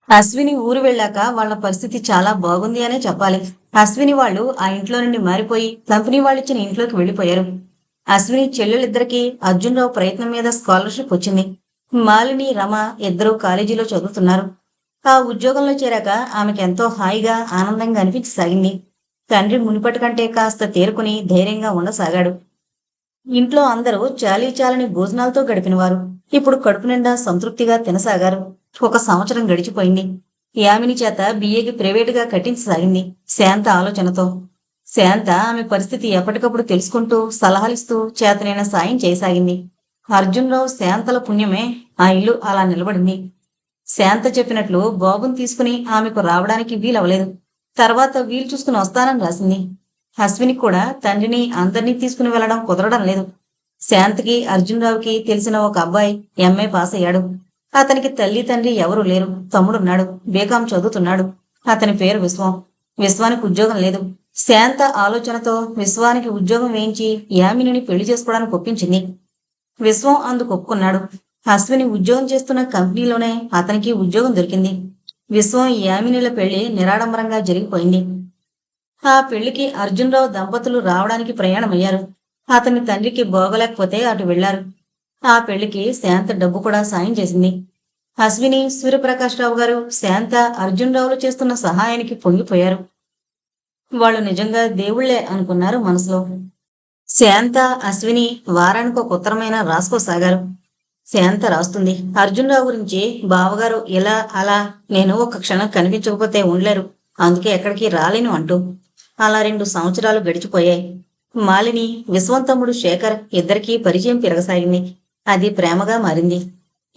అశ్విని ఊరు వెళ్ళాక వాళ్ళ పరిస్థితి చాలా బాగుంది అనే చెప్పాలి. అశ్విని వాళ్ళు ఆ ఇంట్లో నుండి మారిపోయి కంపెనీ వాళ్ళిచ్చిన ఇంట్లోకి వెళ్ళిపోయారు. అశ్విని చెల్లెలిద్దరికీ అర్జున్‌రావు ప్రయత్నం మీద స్కాలర్‌షిప్ వచ్చింది. మాలిని, రమ ఇద్దరూ కాలేజీలో చదువుతున్నారు. ఆ ఉద్యోగంలో చేరాక ఆమెకెంతో హాయిగా, ఆనందంగా అనిపించసాగింది. తండ్రి మునుపటి కంటే కాస్త తేరుకుని ధైర్యంగా ఉండసాగాడు. ఇంట్లో అందరూ చాలీ చాలని భోజనాలతో గడిపినవారు. ఇప్పుడు కడుపు నిండా సంతృప్తిగా తినసాగారు. ఒక సంవత్సరం గడిచిపోయింది. యామిని చేత బిఏకి ప్రైవేటుగా కట్టించసాగింది శాంత ఆలోచనతో. శాంత ఆమె పరిస్థితి ఎప్పటికప్పుడు తెలుసుకుంటూ, సలహాలిస్తూ చేతనైన సాయం చేయసాగింది. అర్జున్రావు శాంతల పుణ్యమే ఆ ఇల్లు అలా నిలబడింది. శాంత చెప్పినట్లు బాబుని తీసుకుని ఆమెకు రావడానికి వీలవలేదు. తర్వాత వీలు చూసుకుని వస్తానని రాసింది. అశ్విని కూడా తండ్రిని అందర్నీ తీసుకుని వెళ్లడం కుదరడం లేదు. శాంతికి, అర్జున్రావుకి తెలిసిన ఒక అబ్బాయి ఎంఏ పాస్ అయ్యాడు. అతనికి తల్లి తండ్రి ఎవరూ లేరు. తమ్ముడున్నాడు. బీకాం చదువుతున్నాడు. అతని పేరు విశ్వం. విశ్వానికి ఉద్యోగం లేదు. శాంత ఆలోచనతో విశ్వానికి ఉద్యోగం వేయించి యామినిని పెళ్లి చేసుకోవడానికి ఒప్పించింది. విశ్వం అందుకు ఒప్పుకున్నాడు. అశ్విని ఉద్యోగం చేస్తున్న కంపెనీలోనే అతనికి ఉద్యోగం దొరికింది. విశ్వం యామినిల పెళ్లి నిరాడంబరంగా జరిగిపోయింది. ఆ పెళ్లికి అర్జున్రావు దంపతులు రావడానికి ప్రయాణమయ్యారు. అతని తండ్రికి బాగోలేకపోతే అటు వెళ్లారు. ఆ పెళ్లికి శాంత డబ్బు కూడా సాయం చేసింది. అశ్విని, సూర్యప్రకాశ్రావు గారు శాంత, అర్జున్రావులు చేస్తున్న సహాయానికి పొంగిపోయారు. వాళ్ళు నిజంగా దేవుళ్లే అనుకున్నారు మనసులో. శాంత, అశ్విని వారానికి ఒక ఉత్తరమైన రాసుకోసాగారు. శాంత రాస్తుంది, అర్జున్రావు గురించి బావగారు ఇలా అలా, నేను ఒక క్షణం కనిపించకపోతే ఉండలేరు, అందుకే ఎక్కడికి రాలేను అంటూ. అలా 2 సంవత్సరాలు గడిచిపోయాయి. మాలిని, విశ్వంతమ్ముడు శేఖర్ ఇద్దరికీ పరిచయం పెరగసాగింది. అది ప్రేమగా మారింది.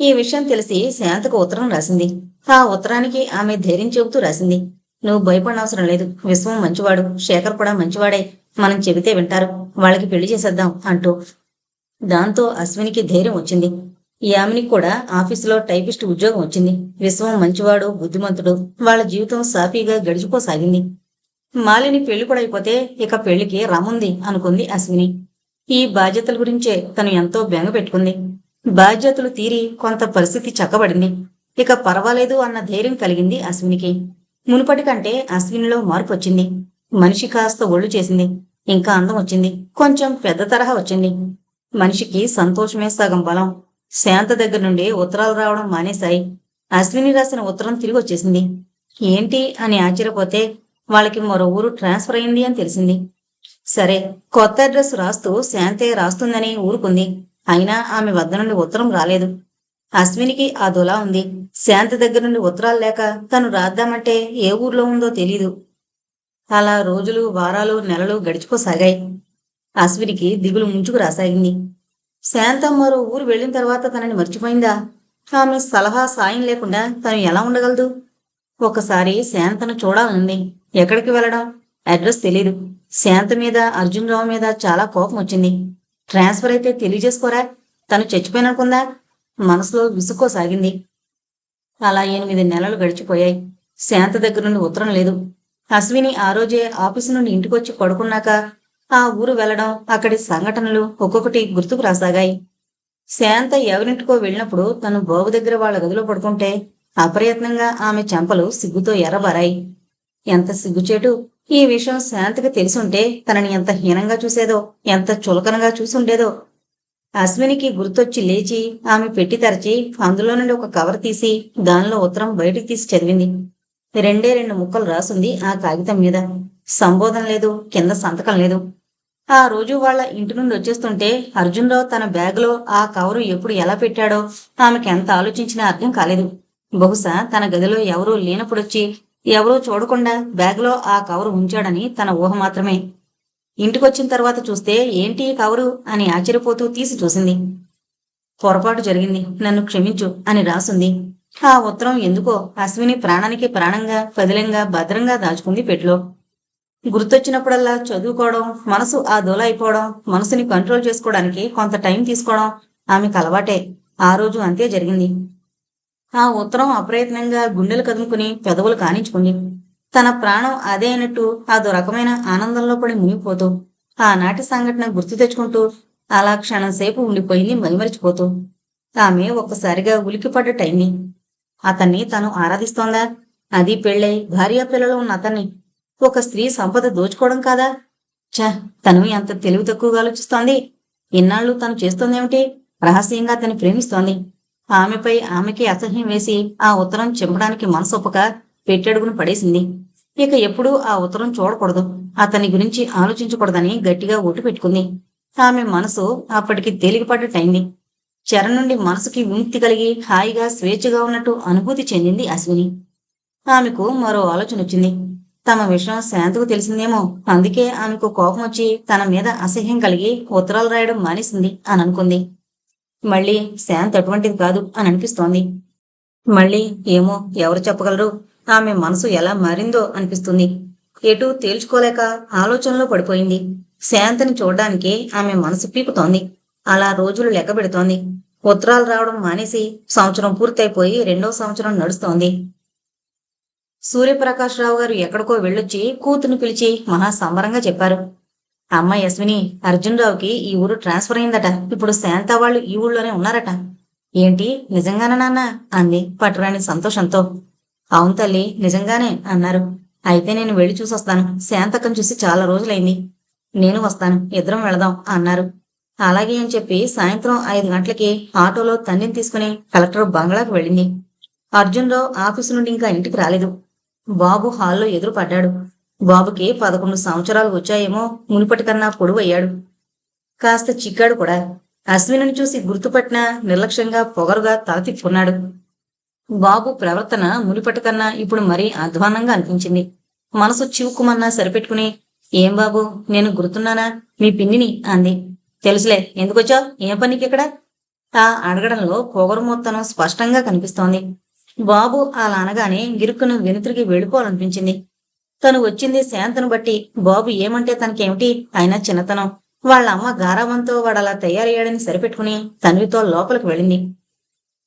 ఈ విషయం తెలిసి శాంతకు ఉత్తరం రాసింది. ఆ ఉత్తరానికి ఆమె ధైర్యం చెబుతూ రాసింది, నువ్వు భయపడనవసరం లేదు. విశ్వం మంచివాడు, శేఖర్ కూడా మంచివాడే. మనం చెబితే వింటారు. వాళ్ళకి పెళ్లి చేసేద్దాం అంటూ. దాంతో అశ్వినికి ధైర్యం వచ్చింది. యామినికి కూడా ఆఫీసులో టైపిస్ట్ ఉద్యోగం వచ్చింది. విశ్వం మంచివాడు, బుద్ధిమంతుడు. వాళ్ళ జీవితం సాఫీగా గడిచిపోసాగింది. మాలిని పెళ్లి కూడా అయిపోతే ఇక పెళ్లికి రమ్ముంది అనుకుంది అశ్విని. ఈ బాధ్యతల గురించే తను ఎంతో బెంగ పెట్టుకుంది. బాధ్యతలు తీరి కొంత పరిస్థితి చక్కబడింది. ఇక పర్వాలేదు అన్న ధైర్యం కలిగింది అశ్వినికి. మునుపటి కంటే అశ్వినిలో మార్పు వచ్చింది. మనిషి కాస్త ఒళ్ళు చేసింది. ఇంకా అందం వచ్చింది. కొంచెం పెద్ద తరహా వచ్చింది. మనిషికి సంతోషమే సగం బలం. శాంత దగ్గర నుండి ఉత్తరాలు రావడం మానేశాయి. అశ్విని రాసిన ఉత్తరం తిరిగి వచ్చేసింది. ఏంటి అని ఆశ్చర్యపోతే వాళ్ళకి మరో ఊరు ట్రాన్స్ఫర్ అయింది అని తెలిసింది. సరే, కొత్త అడ్రస్ రాస్తూ శాంతే రాస్తుందని ఊరుకుంది. అయినా ఆమె వద్ద నుండి ఉత్తరం రాలేదు. అశ్వినికి అదోలా ఉంది. శాంత దగ్గర నుండి ఉత్తరాలు లేక తను రాద్దామంటే ఏ ఊర్లో ఉందో తెలీదు. అలా రోజులు, వారాలు, నెలలు గడిచిపోసాగాయి. అశ్వినికి దిగులు ముంచుకు రాసాగింది. శాంతం మరో ఊరు వెళ్ళిన తర్వాత తనని మర్చిపోయిందా? ఆమె సలహా, సాయం లేకుండా తను ఎలా ఉండగలదు? ఒకసారి శాంతను చూడాలనుంది. ఎక్కడికి వెళ్ళడం? అడ్రస్ తెలీదు. శాంత మీద, అర్జున్రావు మీద చాలా కోపం వచ్చింది. ట్రాన్స్ఫర్ అయితే తెలియజేసుకోరా? తను చచ్చిపోయిననుకుందా? మనసులో విసుక్కోసాగింది. అలా 8 నెలలు గడిచిపోయాయి. శాంత దగ్గర నుండి ఉత్తరం లేదు. అశ్విని ఆ రోజే ఆఫీసు నుండి ఇంటికొచ్చి పడుకున్నాక ఆ ఊరు వెళ్లడం, అక్కడి సంఘటనలు ఒక్కొక్కటి గుర్తుకు రాసాగాయి. శాంత ఎవరింటికో వెళ్ళినప్పుడు తను బాబు దగ్గర వాళ్ళ గదిలో పడుకుంటే అప్రయత్నంగా ఆమె చెంపలు సిగ్గుతో ఎర్రబారాయి. ఎంత సిగ్గుచేటు! ఈ విషయం శాంతకి తెలిసుంటే తనని ఎంత హీనంగా చూసేదో, ఎంత చులకనగా చూసుండేదో. అశ్వినికి గుర్తొచ్చి లేచి ఆమె పెట్టి తెరచి అందులో నుండి ఒక కవర్ తీసి దానిలో ఉత్తరం బయటికి తీసి చదివింది. 2 ముక్కలు రాసుంది ఆ కాగితం మీద. సంబోధన లేదు, కింద సంతకం లేదు. ఆ రోజు వాళ్ళ ఇంటి నుండి వచ్చేస్తుంటే అర్జున్రావు తన బ్యాగులో ఆ కవరు ఎప్పుడు ఎలా పెట్టాడో ఆమెకెంత ఆలోచించినా అర్థం కాలేదు. బహుశా తన గదిలో ఎవరూ లేనప్పుడొచ్చి ఎవరూ చూడకుండా బ్యాగులో ఆ కవరు ఉంచాడని తన ఊహ మాత్రమే. ఇంటికొచ్చిన తర్వాత చూస్తే ఏంటి ఈ కవరు అని ఆశ్చర్యపోతూ తీసి చూసింది. పొరపాటు జరిగింది, నన్ను క్షమించు అని రాసుంది. ఆ ఉత్తరం ఎందుకో అశ్విని ప్రాణానికి ప్రాణంగా, పదిలంగా, భద్రంగా దాచుకుంది పెట్లో. గుర్తొచ్చినప్పుడల్లా చదువుకోవడం, మనసు ఆ దూల అయిపోవడం, మనసుని కంట్రోల్ చేసుకోవడానికి కొంత టైం తీసుకోవడం ఆమెకు అలవాటే. ఆ రోజు అంతే జరిగింది. ఆ ఉత్తరం అప్రయత్నంగా గుండెలు కదుముకుని పెదవులు కానించుకుంది. తన ప్రాణం అదే అయినట్టు అదో రకమైన ఆనందంలో పడి మునిగిపోతూ, ఆనాటి సంఘటన గుర్తు తెచ్చుకుంటూ అలా క్షణం సేపు ఉండిపోయింది మైమరిచిపోతూ. ఆమె ఒక్కసారిగా ఉలికిపడ్డట్టయింది. అతన్ని తను ఆరాధిస్తోందా? అది పెళ్ళై భార్యా పిల్లలు ఉన్న అతన్ని ఒక స్త్రీ సంపద దోచుకోవడం కాదా? ఛ! తను ఎంత తెలివి తక్కువగా ఆలోచిస్తోంది. ఇన్నాళ్ళు తను చేస్తోందేమిటి? రహస్యంగా అతన్ని ప్రేమిస్తోంది. ఆమెపై ఆమెకి అసహ్యం వేసి ఆ ఉత్తరం చింపడానికి మనసొప్పక పెట్టెడుగును పడేసింది. ఇక ఎప్పుడూ ఆ ఉత్తరం చూడకూడదు, అతని గురించి ఆలోచించకూడదని గట్టిగా ఒట్టు పెట్టుకుంది. ఆమె మనసు అప్పటికి తేలికపడ్డట్టయింది. చెర నుండి మనసుకి విముక్తి కలిగి హాయిగా స్వేచ్ఛగా ఉన్నట్టు అనుభూతి చెందింది అశ్విని. ఆమెకు మరో ఆలోచన వచ్చింది. తమ విషయం శాంతకు తెలిసిందేమో, అందుకే ఆమెకు కోపం వచ్చి తన మీద అసహ్యం కలిగి ఉత్తరాలు రాయడం మానేసింది అని అనుకుంది. మళ్ళీ శాంత్ అటువంటిది కాదు అని అనిపిస్తోంది. మళ్ళీ ఏమో, ఎవరు చెప్పగలరు? ఆమె మనసు ఎలా మారిందో అనిపిస్తుంది. ఎటూ తేల్చుకోలేక ఆలోచనలో పడిపోయింది. శాంతని చూడ్డానికి ఆమె మనసు పీకుతోంది. అలా రోజులు లెక్క పెడుతోంది. ఉత్తరాలు రావడం మానేసి సంవత్సరం పూర్తయిపోయి 2వ సంవత్సరం నడుస్తోంది. సూర్యప్రకాశ్రావు గారు ఎక్కడికో వెళ్ళొచ్చి కూతుర్ని పిలిచి మహా సంబరంగా చెప్పారు. అమ్మాయి అశ్విని, అర్జున్రావుకి ఈ ఊరు ట్రాన్స్ఫర్ అయిందట. ఇప్పుడు శాంత వాళ్ళు ఈ ఊళ్ళోనే ఉన్నారట. ఏంటి, నిజంగానే నాన్న? అంది పట్టురాని సంతోషంతో. అవును తల్లి, నిజంగానే అన్నారు. అయితే నేను వెళ్ళి చూసొస్తాను. శాంతక్కను చూసి చాలా రోజులైంది. నేను వస్తాను, ఇద్దరం వెళదాం అన్నారు. అలాగే అని చెప్పి సాయంత్రం 5 గంటలకి ఆటోలో తండ్రిని తీసుకుని కలెక్టర్ బంగ్లాకు వెళ్ళింది. అర్జున్రావు ఆఫీసు నుండి ఇంకా ఇంటికి రాలేదు. బాబు హాల్లో ఎదురు పడ్డాడు. బాబుకి 11 సంవత్సరాలు వచ్చాయేమో, మునుపటి కన్నా పొడువయ్యాడు. కాస్త చిక్కాడు కూడా. అశ్వినిని చూసి గుర్తుపట్టినా నిర్లక్ష్యంగా పొగరుగా తల తిప్పుకున్నాడు. బాబు ప్రవర్తన మునుపటి కన్నా ఇప్పుడు మరీ అధ్వాన్నంగా అనిపించింది. మనసు చివుక్కుమన్నా సరిపెట్టుకుని, ఏం బాబు, నేను గుర్తున్నానా? మీ పిన్నిని అంది. తెలుసులే, ఎందుకొచ్చావు? ఏం పనికి ఇక్కడ? ఆ అడగడంలో పొగరు మొత్తనం స్పష్టంగా కనిపిస్తోంది. బాబు అలా అనగానే గిరుక్కును వెనుతిరిగి వెళ్ళిపోవాలనిపించింది. తను వచ్చింది శాంతను బట్టి. బాబు ఏమంటే తనకేమిటి? అయినా చిన్నతనం. వాళ్ళ అమ్మ గారాబంతో వాడలా తయారయ్యాడని సరిపెట్టుకుని తన్వితో లోపలికి వెళ్ళింది.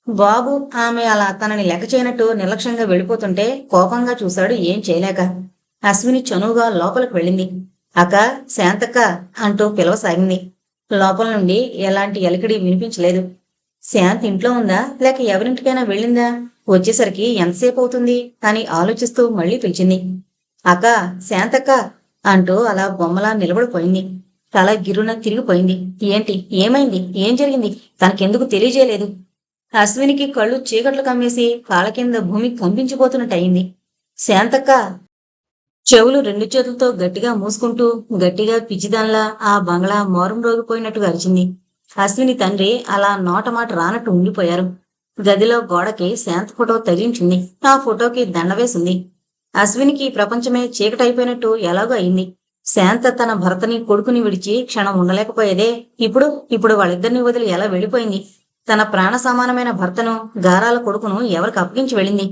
బాబు ఆమె అలా తనని లెక్క చేయనట్టు నిర్లక్ష్యంగా వెళ్ళిపోతుంటే కోపంగా చూశాడు, ఏం చేయలేక. అశ్విని చనువుగా లోపలికి వెళ్ళింది. అక్క, శాంతక్క అంటూ పిలవసాగింది. లోపల నుండి ఎలాంటి ఎలికిడి వినిపించలేదు. శాంత్ ఇంట్లో ఉందా, లేక ఎవరింటికైనా వెళ్ళిందా? వచ్చేసరికి ఎంతసేపు అవుతుంది అని ఆలోచిస్తూ మళ్లీ పిలిచింది. అక్క, శాంతక్క అంటూ అలా బొమ్మలా నిలబడిపోయింది. తల గిర్రున తిరిగిపోయింది. ఏంటి, ఏమైంది, ఏం జరిగింది? తనకెందుకు తెలియజేయలేదు? అశ్వినికి కళ్ళు చీకట్లు కమ్మేసి కాళ్ళ కింద భూమి కంపించిపోతున్నట్టయింది. శాంతక్క! చెవులు 2 చేతులతో గట్టిగా మూసుకుంటూ గట్టిగా పిచ్చిదాన్లా ఆ బంగ్లా మారుమ్రోగిపోయినట్టుగా అరిచింది. అశ్విని తండ్రి అలా నోటమాట రానట్టు ఉండిపోయారు. గదిలో గోడకి శాంత ఫోటో తగిలించింది. ఆ ఫోటోకి దండ వేసింది. అశ్వినికి ప్రపంచమే చీకటైపోయినట్టు ఎలాగో అయింది. శాంత తన భర్తని కొడుకుని విడిచి క్షణం ఉండలేకపోయేదే. ఇప్పుడు వాళ్ళిద్దరిని వదిలి ఎలా వెళ్ళిపోయింది? తన ప్రాణ సమానమైన భర్తను, గారాల కొడుకును ఎవరికి అప్పగించి వెళ్ళింది?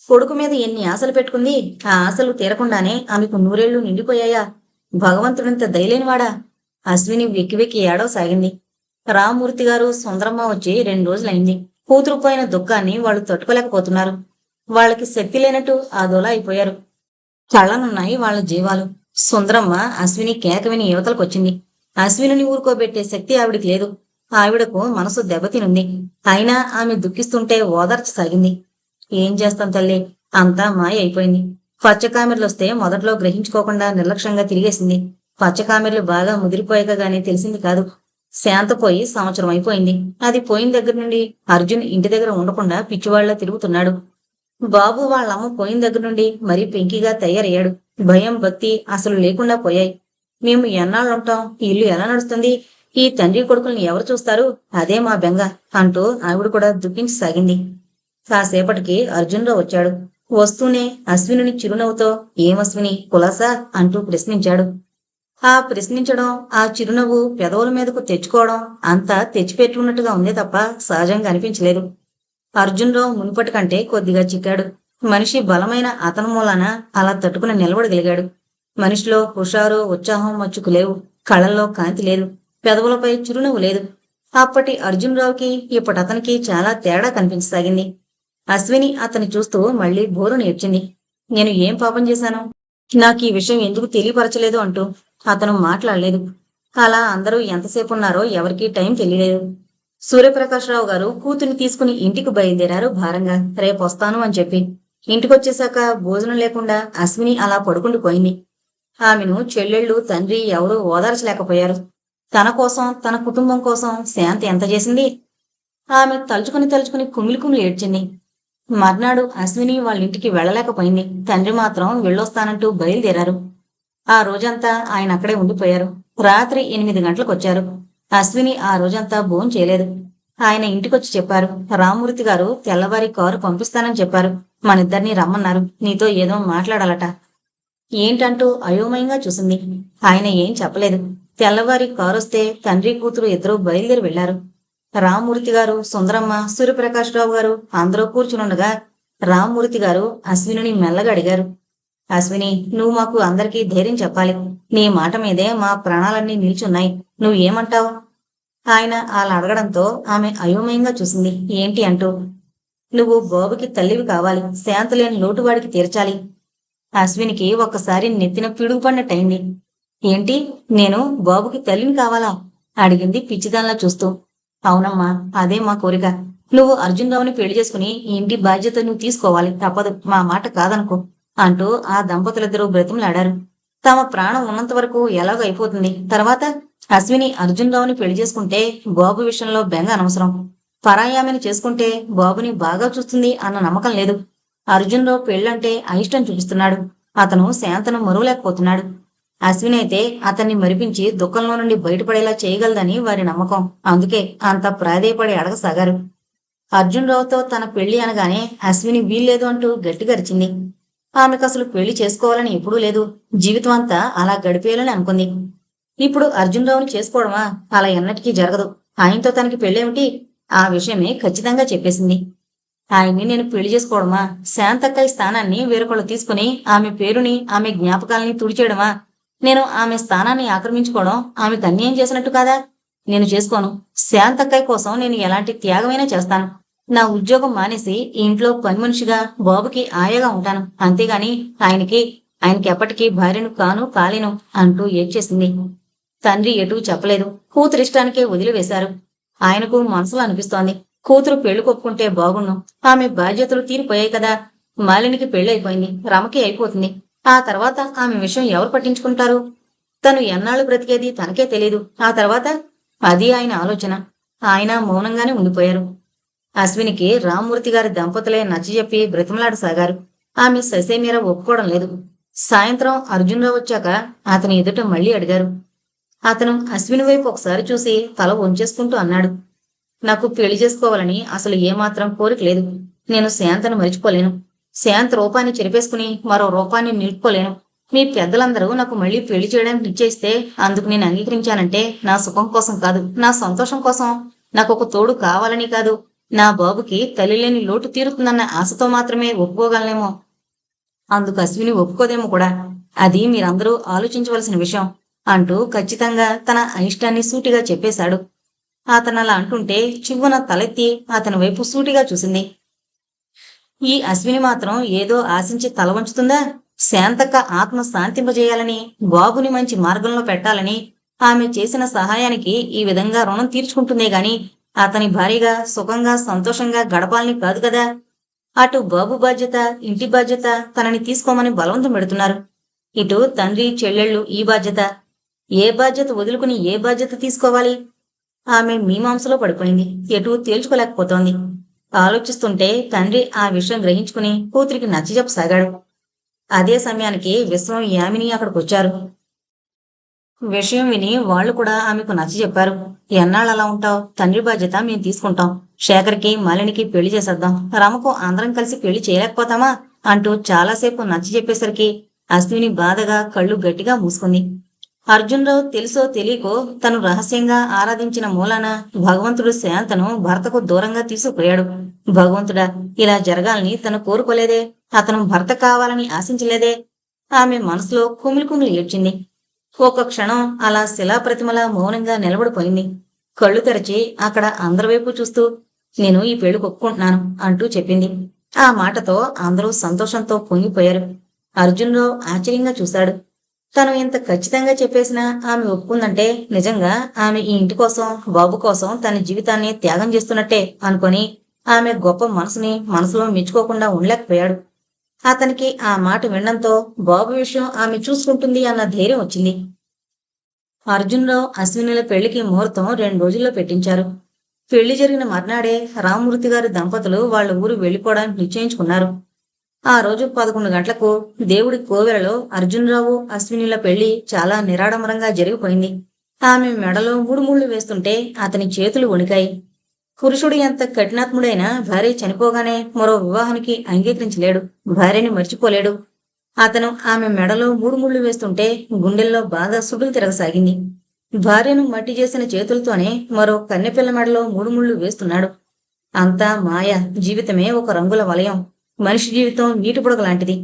కొడుకు మీద ఎన్ని ఆశలు పెట్టుకుంది. ఆ ఆశలు తీరకుండానే ఆమెకు 100 నిండిపోయాయా? భగవంతుడింత దయలేనివాడా? అశ్విని వెక్కి వెక్కి ఏడవసాగింది. రామ్మూర్తి గారు, సుందరమ్మ వచ్చి 2 రోజులైంది. కూతురు పోయిన దుఃఖాన్ని వాళ్ళు తట్టుకోలేకపోతున్నారు. వాళ్ళకి శక్తి లేనట్టు ఆదోలా అయిపోయారు. కళ్ళనున్నాయి వాళ్ళ జీవాలు. సుందరమ్మ అశ్విని కేక విని యువతలకొచ్చింది. అశ్వినిని ఊరుకోబెట్టే శక్తి ఆవిడికి లేదు. ఆవిడకు మనసు దెబ్బతినుంది. అయినా ఆమె దుఃఖిస్తుంటే ఓదార్చసాగింది. ఏం చేస్తాం తల్లి, అంతా మాయ అయిపోయింది. పచ్చకామెర్లొస్తే మొదట్లో గ్రహించుకోకుండా నిర్లక్ష్యంగా తిరిగేసింది. పచ్చకామెర్లు బాగా ముదిరిపోయాక గానీ తెలిసింది కాదు. శాంత పోయి సంవత్సరం అయిపోయింది. అది పోయిన దగ్గర నుండి అర్జున్ ఇంటి దగ్గర ఉండకుండా పిచ్చివాళ్లా తిరుగుతున్నాడు. బాబు వాళ్ళమ్మ పోయిన దగ్గర నుండి మరీ పెంకిగా తయారయ్యాడు. భయం, భక్తి అసలు లేకుండా పోయాయి. మేము ఎన్నాళ్ళుంటాం? ఈ ఇల్లు ఎలా నడుస్తుంది? ఈ తండ్రి కొడుకుల్ని ఎవరు చూస్తారు? అదే మా బెంగ అంటూ ఆవిడ కూడా దుఃఖించసాగింది. కాసేపటికి అర్జున్రావు వచ్చాడు. వస్తూనే అశ్వినిని చిరునవ్వుతో, ఏమశ్విని, కులాసా అంటూ ప్రశ్నించాడు. ఆ ప్రశ్నించడం, ఆ చిరునవ్వు పెదవుల మీదకు తెచ్చుకోవడం అంతా తెచ్చిపెట్టుకున్నట్టుగా ఉందే తప్ప సహజంగా అనిపించలేదు. అర్జున్రావు మునుపటి కంటే కొద్దిగా చిక్కాడు. మనిషి బలమైన అతని మూలాన అలా తట్టుకుని నిలబడగలిగాడు. మనిషిలో హుషారు, ఉత్సాహం మచ్చుకు లేవు. కళ్ళల్లో కాంతి లేదు. పెదవులపై చిరునవ్వు లేదు. అప్పటి అర్జున్రావుకి ఇప్పటతనికి చాలా తేడా కనిపించసాగింది. అశ్విని అతని చూస్తూ మళ్లీ బోరు నేర్చింది. నేను ఏం పాపం చేశాను? నాకీ విషయం ఎందుకు తెలియపరచలేదు అంటూ. అతను మాట్లాడలేదు. అలా అందరూ ఎంతసేపు ఉన్నారో ఎవరికీ టైం తెలియలేదు. సూర్యప్రకాశ్రావు గారు కూతుర్ని తీసుకుని ఇంటికి బయలుదేరారు భారంగా, రేపొస్తాను అని చెప్పి. ఇంటికొచ్చేశాక భోజనం లేకుండా అశ్విని అలా పడుకుండిపోయింది. ఆమెను చెల్లెళ్ళు, తండ్రి ఎవరూ ఓదార్చలేకపోయారు. తన కోసం, తన కుటుంబం కోసం శాంతి ఎంత చేసింది? ఆమె తలుచుకుని తలుచుకుని కుమిలి కుమిలి ఏడ్చింది. మర్నాడు అశ్విని వాళ్ళింటికి వెళ్ళలేకపోయింది. తండ్రి మాత్రం వెళ్ళొస్తానంటూ బయలుదేరారు. ఆ రోజంతా ఆయన అక్కడే ఉండిపోయారు. రాత్రి 8 గంటలకొచ్చారు. అశ్విని ఆ రోజంతా భోంచేయలేదు. ఆయన ఇంటికొచ్చి చెప్పారు, రామ్మూర్తి గారు తెల్లవారి కారు పంపిస్తానని చెప్పారు. మనిద్దరినీ రమ్మన్నారు. నీతో ఏదో మాట్లాడాలట. ఏంటంటూ అయోమయంగా చూసింది. ఆయన ఏం చెప్పలేదు. తెల్లవారి కారొస్తే తండ్రి కూతురు ఇద్దరూ బయలుదేరి వెళ్లారు. రామ్మూర్తి గారు, సుందరమ్మ, సూర్యప్రకాశ్రావు గారు అందరూ కూర్చునుండగా రామ్మూర్తి గారు అశ్వినిని మెల్లగా అడిగారు. అశ్విని, నువ్వు మాకు అందరికీ ధైర్యం చెప్పాలి. నీ మాట మీదే మా ప్రాణాలన్నీ నిల్చున్నాయి. నువ్వేమంటావు? ఆయన అలా అడగడంతో ఆమె అయోమయంగా చూసింది. ఏంటి అంటూ. నువ్వు బాబుకి తల్లివి కావాలి. శాంతలేని లోటువాడికి తీర్చాలి. అశ్వినికి ఒక్కసారి నెత్తిన పిడుగుపడినట్టయింది. ఏంటి, నేను బాబుకి తల్లిని కావాలా? అడిగింది పిచ్చిదాన్లా చూస్తూ. అవునమ్మా, అదే మా కోరిక. నువ్వు అర్జున్ రావుని పెళ్లి చేసుకుని ఈ ఇంటి బాధ్యత నువ్వు తీసుకోవాలి. తప్పదు, మా మాట కాదనుకో అంటూ ఆ దంపతులిద్దరూ బ్రతిమలాడారు. తమ ప్రాణం ఉన్నంత వరకు ఎలాగో అయిపోతుంది. తర్వాత అశ్విని అర్జున్ రావుని పెళ్లి చేసుకుంటే బాబు విషయంలో బెంగ అనవసరం. పరాయామిని చేసుకుంటే బాబుని బాగా చూస్తుంది అన్న నమ్మకం లేదు. అర్జున్ రావు పెళ్ళంటే అయిష్టం చూపిస్తున్నాడు. అతను శాంతను మరువలేకపోతున్నాడు. అశ్విని అయితే అతన్ని మరిపించి దుఃఖంలో నుండి బయటపడేలా చేయగలదని వారి నమ్మకం. అందుకే అంత ప్రాధేయపడి అడగసాగారు. అర్జున్ రావుతో తన పెళ్లి అనగానే అశ్విని వీల్లేదు అంటూ గట్టిగా అరిచింది. ఆమెకు అసలు పెళ్లి చేసుకోవాలని ఎప్పుడూ లేదు. జీవితం అంతా అలా గడిపేయాలని అనుకుంది. ఇప్పుడు అర్జున్ రావుని చేసుకోవడమా? అలా ఎన్నటికీ జరగదు. ఆయనతో తనకి పెళ్ళేమిటి? ఆ విషయమే ఖచ్చితంగా చెప్పేసింది. ఆయన్ని నేను పెళ్లి చేసుకోవడమా? శాంతక్కయ్య స్థానాన్ని వేరొకళ్ళు తీసుకుని ఆమె పేరుని, ఆమె జ్ఞాపకాలని తుడిచేయడమా? నేను ఆమె స్థానాన్ని ఆక్రమించుకోవడం ఆమెకు అన్యాయం చేసినట్టు కాదా? నేను చేసుకోను. శాంతక్కయ్య కోసం నేను ఎలాంటి త్యాగమైనా చేస్తాను. నా ఉద్యోగం మానేసి ఈ ఇంట్లో పని మనిషిగా బాబుకి ఆయాగా ఉంటాను. అంతేగాని ఆయనకి ఎప్పటికీ భార్యను కాను కాలేను అంటూ ఏడ్చేసింది. తండ్రి ఎటూ చెప్పలేదు. కూతురిష్టానికే వదిలివేశారు. ఆయనకు మనసులో అనిపిస్తోంది, కూతురు పెళ్లి కొప్పుకుంటే బాగుండు. ఆమె బాధ్యతలు తీరిపోయాయి కదా. మాలినికి పెళ్లైపోయింది, రమకి అయిపోతుంది. ఆ తర్వాత ఆమె విషయం ఎవరు పట్టించుకుంటారు? తను ఎన్నాళ్ళు బ్రతికేది తనకే తెలీదు. ఆ తర్వాత అది ఆయన ఆలోచన. ఆయన మౌనంగానే ఉండిపోయారు. అశ్వినికి రామ్మూర్తి గారి దంపతులే నచ్చజెప్పి బ్రతిమలాడసాగారు. ఆమె ససేమీర ఒప్పుకోవడం లేదు. సాయంత్రం అర్జున్రావు వచ్చాక అతని ఎదుట మళ్లీ అడిగారు. అతను అశ్విని వైపు ఒకసారి చూసి తల వంచేసుకుంటూ అన్నాడు, నాకు పెళ్లి చేసుకోవాలని అసలు ఏమాత్రం కోరిక లేదు. నేను శాంతను మరిచిపోలేను. శాంత రూపాన్ని చెరిపేసుకుని మరో రూపాన్ని నిలుపుకోలేను. మీ పెద్దలందరూ నాకు మళ్లీ పెళ్లి చేయడానికి నిశ్చయిస్తే అందుకు నేను అంగీకరించానంటే నా సుఖం కోసం కాదు, నా సంతోషం కోసం. నాకు ఒక తోడు కావాలని కాదు, నా బాబుకి తల్లి లేని లోటు తీరుతుందన్న ఆశతో మాత్రమే ఒప్పుకోగలనేమో. అందుకు అశ్విని ఒప్పుకోదేమో కూడా. అది మీరందరూ ఆలోచించవలసిన విషయం అంటూ ఖచ్చితంగా తన అయిష్టాన్ని సూటిగా చెప్పేశాడు. అతనలా అంటుంటే చివ్వున తలెత్తి అతని వైపు సూటిగా చూసింది. ఈ అశ్విని మాత్రం ఏదో ఆశించి తల వంచుతుందా? శాంతక్క ఆత్మ శాంతింపజేయాలని, బాబుని మంచి మార్గంలో పెట్టాలని ఆమె చేసిన సహాయానికి ఈ విధంగా రుణం తీర్చుకుంటుందే గాని అతని భార్యగా సుఖంగా సంతోషంగా గడపాలని కాదు కదా. అటు బాబు బాధ్యత, ఇంటి బాధ్యత తనని తీసుకోమని బలవంతం పెడుతున్నారు. ఇటు తండ్రి చెల్లెళ్ళు ఈ బాధ్యత. ఏ బాధ్యత వదులుకుని ఏ బాధ్యత తీసుకోవాలి? ఆమె మీమాంసలో పడిపోయింది. ఎటూ తేల్చుకోలేకపోతోంది. ఆలోచిస్తుంటే తండ్రి ఆ విషయం గ్రహించుకుని కూతురికి నచ్చజెప్పసాగాడు. అదే సమయానికి విశ్వం, యామిని అక్కడికొచ్చారు. విషయం విని వాళ్లు కూడా ఆమెకు నచ్చజెప్పారు. ఎన్నాళ్ళు అలా ఉంటావు? తండ్రి బాధ్యత మేం తీసుకుంటాం. శేఖర్కి, మాలినికి పెళ్లి చేసేద్దాం. రమకు అందరం కలిసి పెళ్లి చేయలేకపోతామా అంటూ చాలాసేపు నచ్చజెప్పేసరికి అశ్విని బాధగా కళ్ళు గట్టిగా మూసుకుంది. అర్జున్రావు తెలుసో తెలియకో తను రహస్యంగా ఆరాధించిన మూలాన భగవంతుడు శాంతను భర్తకు దూరంగా తీసుకుపోయాడు. భగవంతుడా, ఇలా జరగాలని తను కోరుకోలేదే. అతను భర్త కావాలని ఆశించలేదే. ఆమె మనసులో కుమిలి కుమిలి ఏడ్చింది. ఒక క్షణం అలా శిలాప్రతిమలా మౌనంగా నిలబడిపోయింది. కళ్ళు తెరచి అక్కడ అందరి వైపు చూస్తూ నేను ఈ పెళ్లి ఒప్పుకుంటున్నాను అంటూ చెప్పింది. ఆ మాటతో అందరూ సంతోషంతో పొంగిపోయారు. అర్జున్రావు ఆశ్చర్యంగా చూశాడు. తను ఇంత ఖచ్చితంగా చెప్పేసినా ఆమె ఒప్పుకుందంటే నిజంగా ఆమె ఈ ఇంటి కోసం, బాబు కోసం తన జీవితాన్ని త్యాగం చేస్తున్నట్టే అనుకొని ఆమె గొప్ప మనసుని మనసులో మెచ్చుకోకుండా ఉండలేకపోయాడు. అతనికి ఆ మాట వినడంతో బాబు విషయం ఆమె చూసుకుంటుంది అన్న ధైర్యం వచ్చింది. అర్జున్‌రావు, అశ్వినిల పెళ్లికి ముహూర్తం 2 రోజుల్లో పెట్టించారు. పెళ్లి జరిగిన మర్నాడే రామ్మూర్తి గారి దంపతులు వాళ్ళ ఊరు వెళ్లిపోవడానికి నిశ్చయించుకున్నారు. ఆ రోజు 11 గంటలకు దేవుడి కోవెలలో అర్జున్‌రావు, అశ్వినిల పెళ్లి చాలా నిరాడంబరంగా జరిగిపోయింది. ఆమె మెడలో 3 ముళ్ళు వేస్తుంటే అతని చేతులు వణికాయి. పురుషుడు ఎంత కఠినాత్ముడైనా భార్య చనిపోగానే మరో వివాహానికి అంగీకరించలేడు. భార్యని మర్చిపోలేడు. అతను ఆమె మెడలో 3 ముళ్ళు వేస్తుంటే గుండెల్లో బాధ సుడులు తిరగసాగింది. భార్యను మట్టి చేసిన చేతులతోనే మరో కన్నెపిల్ల మెడలో 3 ముళ్ళు వేస్తున్నాడు. అంతా మాయ. జీవితమే ఒక రంగుల వలయం. మనిషి జీవితం నీటి బుడగ లాంటిది.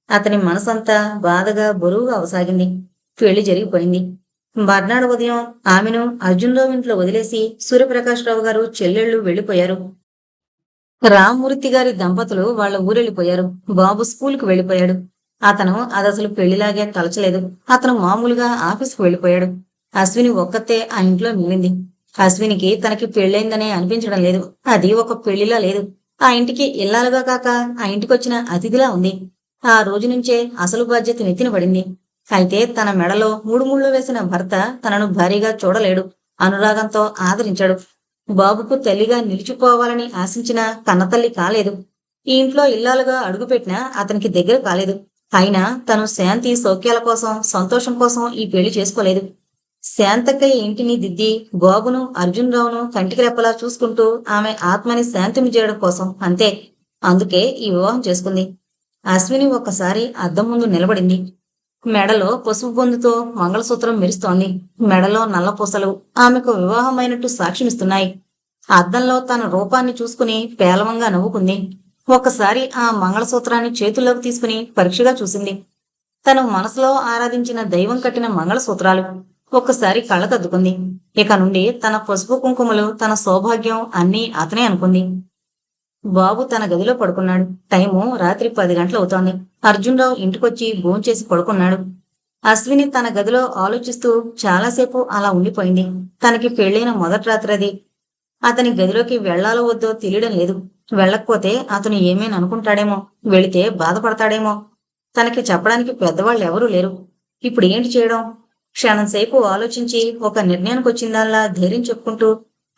అతని మనసంతా బాధగా బరువుగా అవసాగింది. పెళ్లి జరిగిపోయింది. మర్నాడు ఉదయం ఆమెను అర్జున్రావు ఇంట్లో వదిలేసి సూర్యప్రకాశ్రావు గారు చెల్లెళ్ళు వెళ్లిపోయారు. రామ్మూర్తి గారి దంపతులు వాళ్ళ ఊరెళ్ళిపోయారు. బాబు స్కూలుకు వెళ్ళిపోయాడు. అతను అదసలు పెళ్లిలాగే తలచలేదు. అతను మామూలుగా ఆఫీసుకు వెళ్ళిపోయాడు. అశ్విని ఒక్కతే ఆ ఇంట్లో మిగిలింది. అశ్వినికి తనకి పెళ్ళైందనే అనిపించడం లేదు. అది ఒక పెళ్లిలా లేదు. ఆ ఇంటికి ఇల్లాలుగా కాక ఆ ఇంటికొచ్చిన అతిథిలా ఉంది. ఆ రోజు నుంచే అసలు బాధ్యత నెత్తిన పడింది. అయితే తన మెడలో 3 ముళ్ళు వేసిన భర్త తనను భారీగా చూడలేడు. అనురాగంతో ఆదరించాడు. బాబుకు తల్లిగా నిలిచిపోవాలని ఆశించిన కన్నతల్లి కాలేదు. ఈ ఇంట్లో ఇల్లాలుగా అడుగుపెట్టినా అతనికి దగ్గర కాలేదు. అయినా తను శాంతి సౌఖ్యాల కోసం, సంతోషం కోసం ఈ పెళ్లి చేసుకోలేదు. శాంతక్కయ్య ఇంటిని దిద్ది బాబును, అర్జున్రావును కంటికి రెప్పలా చూసుకుంటూ ఆమె ఆత్మని శాంతింప చేయడం కోసం అంతే. అందుకే ఈ వివాహం చేసుకుంది. అశ్విని ఒక్కసారి అద్దం ముందు నిలబడింది. మెడలో పసుపు బొందుతో మంగళసూత్రం మెరుస్తోంది. మెడలో నల్ల పూసలు ఆమెకు వివాహమైనట్టు సాక్ష్యమిస్తున్నాయి. అద్దంలో తన రూపాన్ని చూసుకుని పేలవంగా నవ్వుకుంది. ఒక్కసారి ఆ మంగళసూత్రాన్ని చేతుల్లోకి తీసుకుని పరీక్షగా చూసింది. తను మనసులో ఆరాధించిన దైవం కట్టిన మంగళసూత్రాలు. ఒక్కసారి కళ్ళకద్దుకుంది. ఇక నుండి తన పసుపు కుంకుమలు, తన సౌభాగ్యం అన్నీ అతనే అనుకుంది. బాబు తన గదిలో పడుకున్నాడు. టైము రాత్రి 10 గంటలవుతోంది. అర్జున్రావు ఇంటికొచ్చి భోంచేసి పడుకున్నాడు. అశ్విని తన గదిలో ఆలోచిస్తూ చాలాసేపు అలా ఉండిపోయింది. తనకి పెళ్ళైన మొదటి రాత్రి అది. అతని గదిలోకి వెళ్లాలో వద్దో తెలియడం లేదు. వెళ్ళకపోతే అతను ఏమేని అనుకుంటాడేమో, వెళితే బాధపడతాడేమో. తనకి చెప్పడానికి పెద్దవాళ్ళు ఎవరూ లేరు. ఇప్పుడు ఏంటి చేయడం? క్షణంసేపు ఆలోచించి ఒక నిర్ణయానికొచ్చిందల్లా ధైర్యం చెప్పుకుంటూ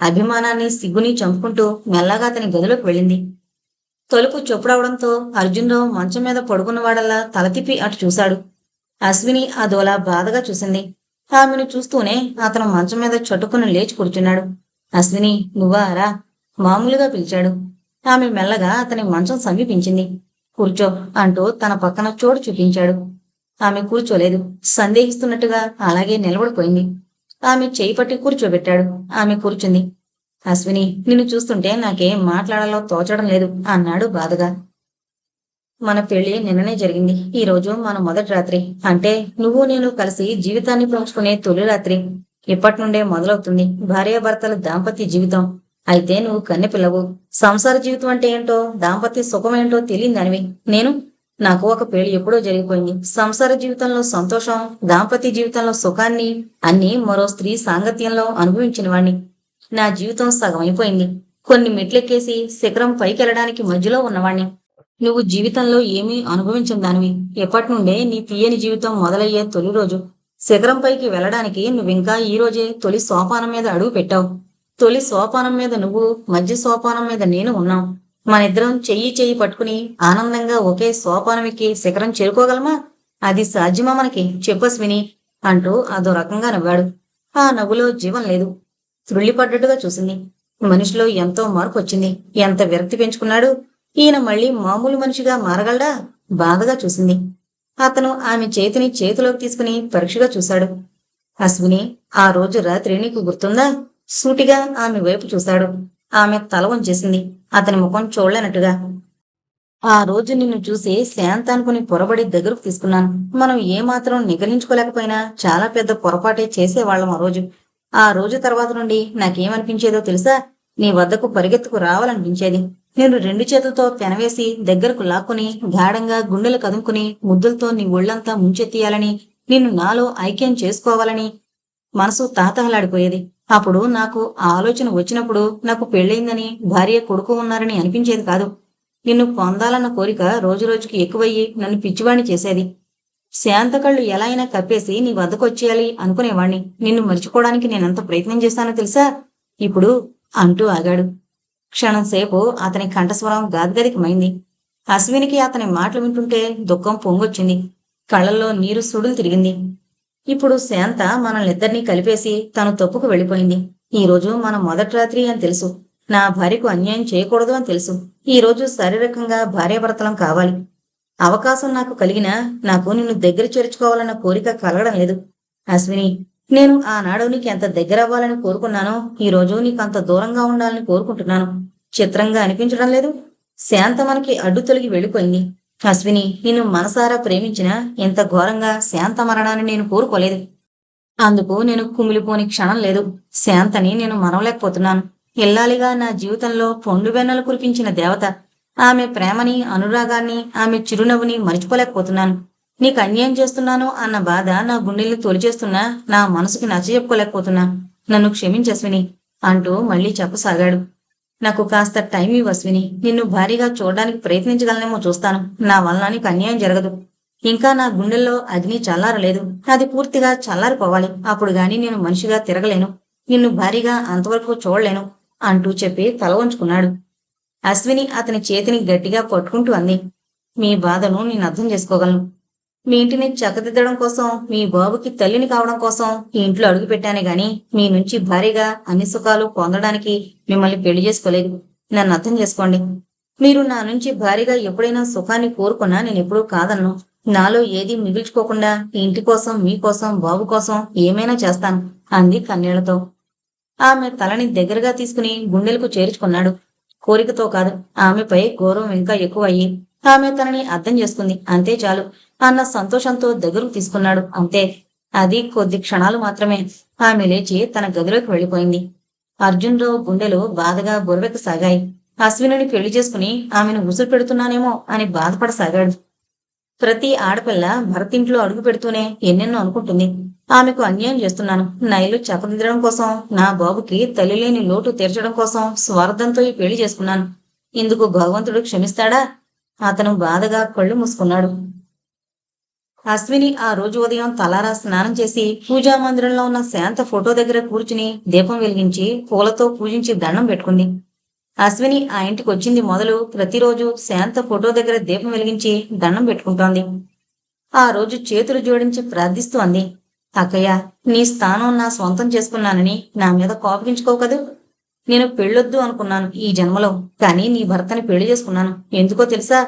అభిమానాన్ని, సిగ్గుని చంపుకుంటూ మెల్లగా అతని గదిలోకి వెళ్ళింది. తలుపు చొప్పుడవడంతో అర్జున్రావు మంచం మీద పడుకున్నవాడల్లా తల తిప్పి అటు చూశాడు. అశ్విని అదోలా బాధగా చూసింది. ఆమెను చూస్తూనే అతను మంచం మీద చటుక్కున లేచి కూర్చున్నాడు. అశ్విని, నువ్వా రా మామూలుగా పిలిచాడు. ఆమె మెల్లగా అతని మంచం సమీపించింది. కూర్చో అంటూ తన పక్కన చోటు చూపించాడు. ఆమె కూర్చోలేదు. సందేహిస్తున్నట్టుగా అలాగే నిలబడిపోయింది. ఆమె చేయి పట్టి కూర్చోబెట్టాడు. ఆమె కూర్చుంది. అశ్విని, నిన్ను చూస్తుంటే నాకేం మాట్లాడాలో తోచడం లేదు అన్నాడు బాధగా. మన పెళ్లి నిన్ననే జరిగింది. ఈ రోజు మన మొదటి రాత్రి. అంటే నువ్వు నేను కలిసి జీవితాన్ని పంచుకునే తొలి రాత్రి. ఇప్పటి నుండే మొదలవుతుంది భార్యాభర్తల దాంపత్య జీవితం. అయితే నువ్వు కన్నెపిల్లవు. సంసార జీవితం అంటే ఏంటో, దాంపత్య సుఖమేంటో తెలియదానివి. నాకు ఒక పెళ్లి ఎప్పుడో జరిగిపోయింది. సంసార జీవితంలో సంతోషం, దాంపత్య జీవితంలో సుఖాన్ని అన్నీ మరో స్త్రీ సాంగత్యంలో అనుభవించిన వాణ్ణి. నా జీవితం సగం అయిపోయింది. కొన్ని మెట్లెక్కేసి శిఖరం పైకెళ్ళడానికి మధ్యలో ఉన్నవాణ్ణి. నువ్వు జీవితంలో ఏమీ అనుభవించిన దానివి. ఎప్పటి నుండే నీ తీయని జీవితం మొదలయ్యే తొలి రోజు. శిఖరం పైకి వెళ్ళడానికి నువ్వింకా ఈ రోజే తొలి సోపానం మీద అడుగు పెట్టావు. తొలి సోపానం మీద నువ్వు, మధ్య సోపానం మీద నేను ఉన్నాం. మనిద్దరం చెయ్యి చెయ్యి పట్టుకుని ఆనందంగా ఒకే సోపానం ఎక్కి శిఖరం చేరుకోగలమా? అది సాధ్యమా మనకి? చెప్పస్విని అంటూ అదో రకంగా నవ్వాడు. ఆ నవ్వులో జీవం లేదు. త్రుళ్ళిపడ్డట్టుగా చూసింది. మనిషిలో ఎంతో మార్పు వచ్చింది. ఎంత విరక్తి పెంచుకున్నాడు. ఈయన మళ్ళీ మామూలు మనిషిగా మారగలడా? బాధగా చూసింది. అతను ఆమె చేతిని చేతిలోకి తీసుకుని పరీక్షగా చూశాడు. అశ్విని, ఆ రోజు రాత్రి నీకు గుర్తుందా? సూటిగా ఆమె వైపు చూశాడు. ఆమె తల వంచేసింది. అతని ముఖం చూడలేనట్టుగా. ఆ రోజు నిన్ను చూసి శాంత అనుకుని పొరబడి దగ్గరకు తీసుకున్నాను. మనం ఏమాత్రం నిగలించుకోలేకపోయినా చాలా పెద్ద పొరపాటే చేసేవాళ్ళం ఆ రోజు. ఆ రోజు తర్వాత నుండి నాకేమనిపించేదో తెలుసా? నీ వద్దకు పరిగెత్తుకు రావాలనిపించేది. నేను 2 చేతులతో పెనవేసి దగ్గరకు లాక్కుని గాఢంగా గుండెలు కదుముకుని ముద్దులతో నీ ఒళ్లంతా ముంచెత్తియాలని, నిన్ను నాలో ఐక్యం చేసుకోవాలని మనసు తహతహలాడిపోయేది. అప్పుడు నాకు ఆ ఆలోచన వచ్చినప్పుడు నాకు పెళ్ళయిందని, భార్య, కొడుకు ఉన్నారని అనిపించేది కాదు. నిన్ను పొందాలన్న కోరిక రోజురోజుకి ఎక్కువయ్యి నన్ను పిచ్చివాణ్ణి చేసేది. శాంత కళ్ళు ఎలా అయినా కప్పేసి నీ వద్దకొచ్చేయాలి అనుకునేవాణ్ణి. నిన్ను మర్చిపోవడానికి నేనెంత ప్రయత్నం చేశానో తెలుసా? ఇప్పుడు అంటూ ఆగాడు. క్షణంసేపు అతని కంఠస్వరం గాద్గదికమైంది. అశ్వినికి అతని మాటలు వింటుంటే దుఃఖం పొంగొచ్చింది. కళ్ళల్లో నీరు సుడులు తిరిగింది. ఇప్పుడు శాంత మనల్నిద్దరినీ కలిపేసి తను తప్పుకు వెళ్ళిపోయింది. ఈ రోజు మన మొదటి రాత్రి అని తెలుసు. నా భార్యకు అన్యాయం చేయకూడదు అని తెలుసు. ఈ రోజు శారీరకంగా భార్యాభర్తలం కావాలి. అవకాశం నాకు కలిగినా నాకు నిన్ను దగ్గర చేర్చుకోవాలన్న కోరిక కలగడం లేదు. అశ్విని, నేను ఆనాడు నీకు ఎంత దగ్గర అవ్వాలని కోరుకున్నానో ఈ రోజు నీకు అంత దూరంగా ఉండాలని కోరుకుంటున్నాను. చిత్రంగా అనిపించడం లేదు? శాంత మనకి అడ్డు తొలగి వెళ్ళిపోయింది. అశ్విని, నిన్ను మనసారా ప్రేమించినా ఇంత ఘోరంగా శాంత మరణాన్ని నేను కోరుకోలేదు. అందుకు నేను కుమిలిపోని క్షణం లేదు. శాంతని నేను మరవలేకపోతున్నాను. ఇల్లాలిగా నా జీవితంలో పొండు వెన్నెలు కురిపించిన దేవత. ఆమె ప్రేమని, అనురాగాన్ని, ఆమె చిరునవ్వుని మర్చిపోలేకపోతున్నాను. నీకు అన్యాయం చేస్తున్నాను అన్న బాధ నా గుండెల్ని తొలిచేస్తున్నా నా మనసుకి నచ్చజెప్పుకోలేకపోతున్నా. నన్ను క్షమించశ్విని అంటూ మళ్ళీ చెప్పసాగాడు. నాకు కాస్త టైం ఇవ్వు అశ్విని. నిన్ను భారీగా చూడడానికి ప్రయత్నించగలనేమో చూస్తాను. నా వల్ల నీకు అన్యాయం జరగదు. ఇంకా నా గుండెల్లో అగ్ని చల్లారలేదు. అది పూర్తిగా చల్లారిపోవాలి. అప్పుడు గాని నేను మనిషిగా తిరగలేను. నిన్ను భారీగా అంతవరకు చూడలేను అంటూ చెప్పి తల వంచుకున్నాడు. అశ్విని అతని చేతిని గట్టిగా పట్టుకుంటూ అంది. మీ బాధను నేను అర్థం చేసుకోగలను. మీ ఇంటిని చక్కదిద్దడం కోసం, మీ బాబుకి తల్లిని కావడం కోసం ఈ ఇంట్లో అడుగుపెట్టానే గాని మీ నుంచి భారీగా అన్ని సుఖాలు పొందడానికి మిమ్మల్ని పెళ్లి చేసుకోలేదు. నన్ను అర్థం చేసుకోండి. మీరు నా నుంచి భారీగా ఎప్పుడైనా సుఖాన్ని కోరుకున్నా నేనెప్పుడూ కాదన్ను. నాలో ఏదీ మిగిల్చుకోకుండా ఈ ఇంటి కోసం, మీకోసం, బాబు కోసం ఏమైనా చేస్తాను అంది కన్నీళ్లతో. ఆమె తలని దగ్గరగా తీసుకుని గుండెలకు చేర్చుకున్నాడు. కోరికతో కాదు, ఆమెపై గౌరవం ఇంకా ఎక్కువ అయ్యి ఆమె తనని అర్థం చేసుకుంది, అంతే చాలు అన్న సంతోషంతో దగ్గరకు తీసుకున్నాడు. అంతే. అది కొద్ది క్షణాలు మాత్రమే. ఆమె లేచి తన గదిలోకి వెళ్ళిపోయింది. అర్జున్రావు గుండెలు బాధగా బుర్రెక్కసాగాయి. అశ్వినిని పెళ్లి చేసుకుని ఆమెను ఉసురు పెడుతున్నానేమో అని బాధపడసాగాడు. ప్రతి ఆడపిల్ల భర్తింట్లో అడుగు పెడుతూనే ఎన్నెన్నో అనుకుంటుంది. ఆమెకు అన్యాయం చేస్తున్నాను, నా ఇల్లు చక్కదిద్దడం కోసం, నా బాబుకి తల్లి లేని లోటు తీర్చడం కోసం స్వార్థంతో ఈ పెళ్లి చేసుకున్నాను. ఇందుకు భగవంతుడు క్షమిస్తాడా? అతను బాధగా కళ్ళు మూసుకున్నాడు. అశ్విని ఆ రోజు ఉదయం తలారా స్నానం చేసి పూజా మందిరంలో ఉన్న శాంత ఫోటో దగ్గర కూర్చుని దీపం వెలిగించి పూలతో పూజించి దండం పెట్టుకుంది. అశ్విని ఆ ఇంటికి వచ్చింది మొదలు ప్రతిరోజు శాంత ఫోటో దగ్గర దీపం వెలిగించి దండం పెట్టుకుంటోంది. ఆ రోజు చేతులు జోడించి ప్రార్థిస్తూ అంది. అక్కయ్య, నీ స్థానం నా సొంతం చేసుకున్నానని నా మీద కోపగించుకోకదు. నేను పెళ్ళొద్దు అనుకున్నాను ఈ జన్మలో, కానీ నీ భర్తని పెళ్లి చేసుకున్నాను. ఎందుకో తెలుసా?